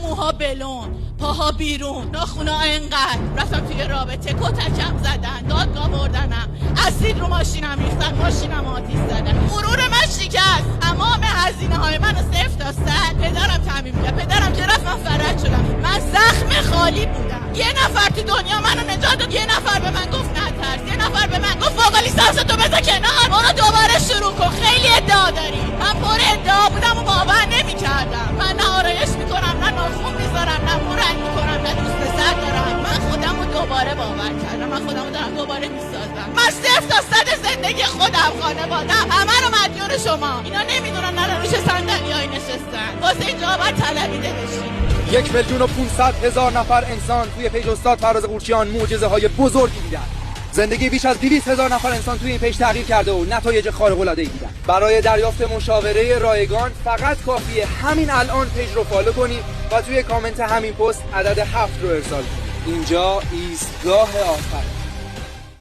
موها بلون، پاها بیرون، ناخونا انقدر. رفتم توی رابطه، کتکم زدن، دادگاه بردنم، اسید رو ماشینم ریختن، ماشینم آتیش زدن. غرور من شکست. تمام هزینه های منو 0 تا 100 پدرم تامین کرد. پدرم که رفت من فرج شدم. من زخم خالی بودم. یه نفر تو دنیا منو نجات داد. یه نفر به من گفت نترس. یه نفر به من گفت فوق لیسانس تو بذار کنار، برو دوباره شروع کن. خیلی ادعا داری. من پر ادعا بودم و باور نمی‌کردم. من نه آرایش میکنم، نه ناخون میذارم، نه مو رنگ میکنم، نه دوست پسر دارم. من خودم رو دوباره باور کردم. من خودم رو دارم دوباره میسازم. من 0 تا 100 زندگی خودم، خانوادم، همه رو مدیون شما. اینا نمیدونن نه روش صندلیای نشستن. واسه اینجا باید طلبیده بشین. 1,500,000 نفر انسان توی پیج استاد فراز قورچیان معجزه های بزرگی دیدن. زندگی بیش از 200,000 نفر انسان توی این پیج تغییر کرده و نتایج خارق العاده ای دیدن. برای دریافت مشاوره رایگان فقط کافیه همین الان پیج رو فالو کنی و توی کامنت همین پست عدد 7 رو ارسال کنی. اینجا ایستگاه آخر.